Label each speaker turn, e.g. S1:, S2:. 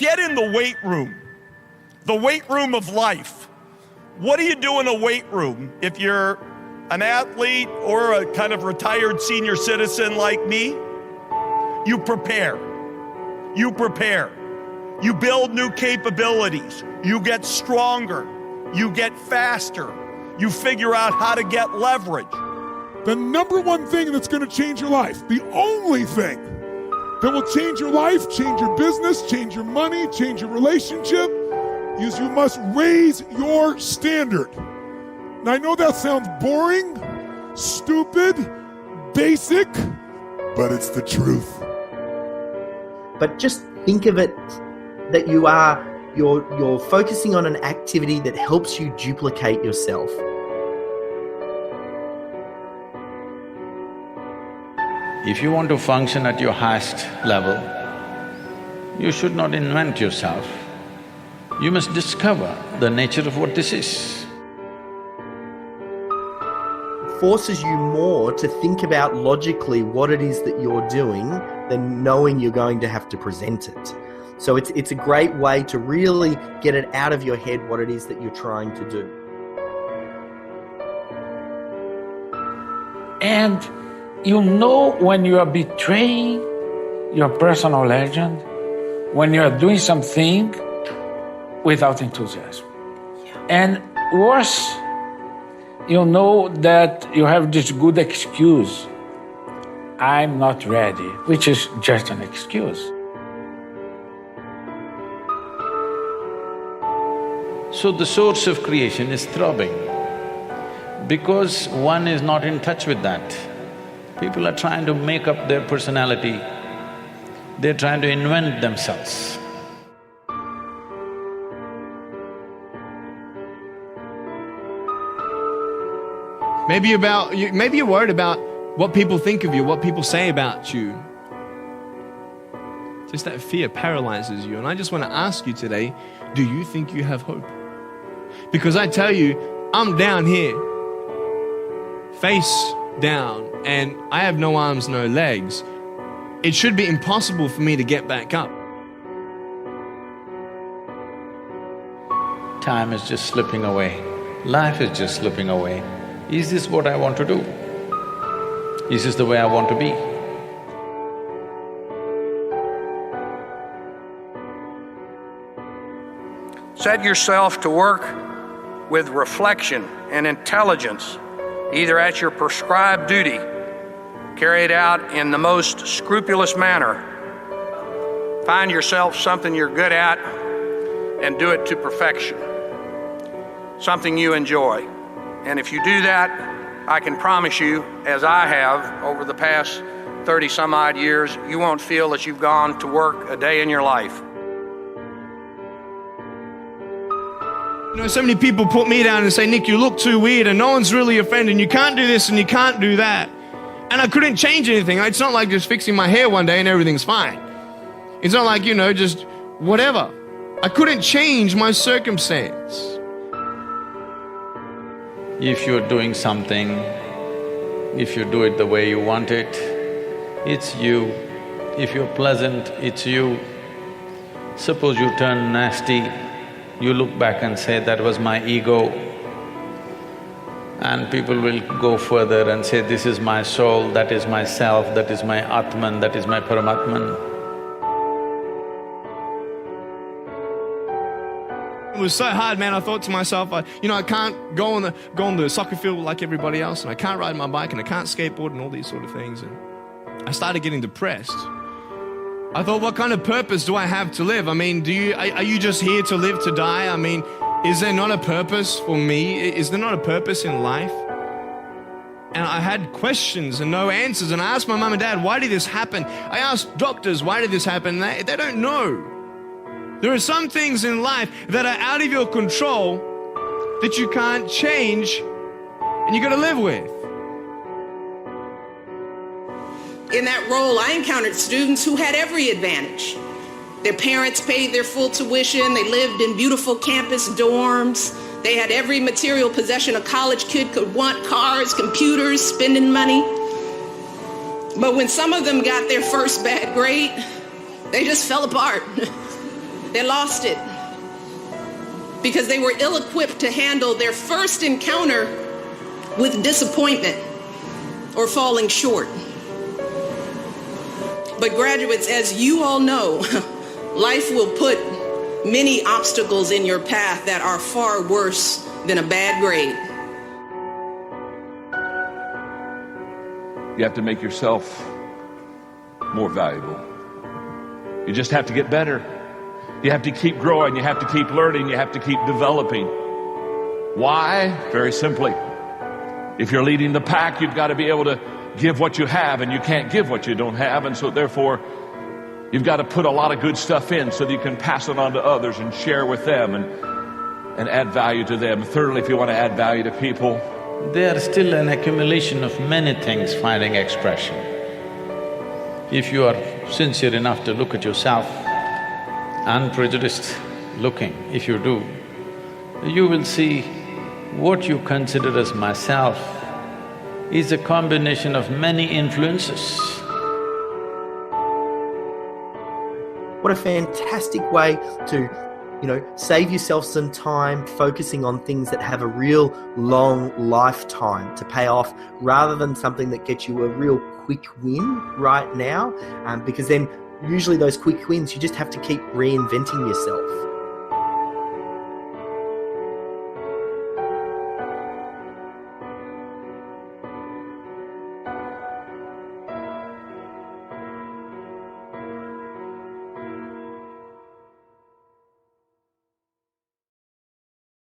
S1: Get in the weight room of life. What do you do in a weight room if you're an athlete or a kind of retired senior citizen like me? You prepare. You prepare. You build new capabilities. You get stronger. You get faster. You figure out how to get leverage.
S2: The number one thing that's going to change your life, the only thing that will change your life, change your business, change your money, change your relationship, is you must raise your standard. Now I know that sounds boring, stupid, basic, but it's the truth.
S3: But just think of it that you're focusing on an activity that helps you duplicate yourself.
S4: If you want to function at your highest level, you should not invent yourself. You must discover the nature of what this is.
S3: It forces you more to think about logically what it is that you're doing than knowing you're going to have to present it. So it's a great way to really get it out of your head what it is that you're trying to do.
S5: And you know when you are betraying your personal legend, when you are doing something without enthusiasm. And worse, you know that you have this good excuse, I'm not ready, which is just an excuse.
S4: So the source of creation is throbbing because one is not in touch with that. People are trying to make up their personality, they're trying to invent themselves.
S6: Maybe you're worried about what people think of you, what people say about you. Just that fear paralyzes you. And I just want to ask you today, do you think you have hope? Because I tell you, I'm down here, face down, and I have no arms, no legs. It should be impossible for me to get back up.
S4: Time is just slipping away. Life is just slipping away. Is this what I want to do? Is this the way I want to be?
S7: Set yourself to work with reflection and intelligence, either at your prescribed duty, carry it out in the most scrupulous manner. Find yourself something you're good at and do it to perfection, something you enjoy. And if you do that, I can promise you, as I have over the past 30-some-odd years, you won't feel that you've gone to work a day in your life.
S6: You know, so many people put me down and say, Nick, you look too weird and no one's really your friend and you can't do this and you can't do that. And I couldn't change anything. It's not like just fixing my hair one day and everything's fine. It's not like, just whatever. I couldn't change my circumstance.
S4: If you're doing something, if you do it the way you want it, it's you. If you're pleasant, it's you. Suppose you turn nasty, you look back and say, that was my ego. And people will go further and say, this is my soul, that is my self, that is my Atman, that is my Paramatman.
S6: It was so hard, man. I thought to myself, I can't go on the soccer field like everybody else, and I can't ride my bike, and I can't skateboard, and all these sort of things. And I started getting depressed. I thought, what kind of purpose do I have to live? I mean, are you just here to live to die? I mean, is there not a purpose for me? Is there not a purpose in life? And I had questions and no answers. And I asked my mum and dad, why did this happen? I asked doctors, why did this happen? And they don't know. There are some things in life that are out of your control that you can't change and you gotta live with.
S8: In that role, I encountered students who had every advantage. Their parents paid their full tuition, they lived in beautiful campus dorms, they had every material possession a college kid could want, cars, computers, spending money. But when some of them got their first bad grade, they just fell apart. They lost it because they were ill-equipped to handle their first encounter with disappointment or falling short. But graduates, as you all know, life will put many obstacles in your path that are far worse than a bad grade.
S9: You have to make yourself more valuable. You just have to get better. You have to keep growing. You have to keep learning. You have to keep developing. Why? Very simply. If you're leading the pack, you've got to be able to give what you have, and you can't give what you don't have. And so therefore, you've got to put a lot of good stuff in so that you can pass it on to others and share with them and add value to them. Thirdly, if you want to add value to people,
S4: they are still an accumulation of many things finding expression. If you are sincere enough to look at yourself, unprejudiced looking, if you do, you will see what you consider as myself is a combination of many influences.
S3: What a fantastic way to, save yourself some time focusing on things that have a real long lifetime to pay off, rather than something that gets you a real quick win right now, because then usually those quick wins, you just have to keep reinventing yourself.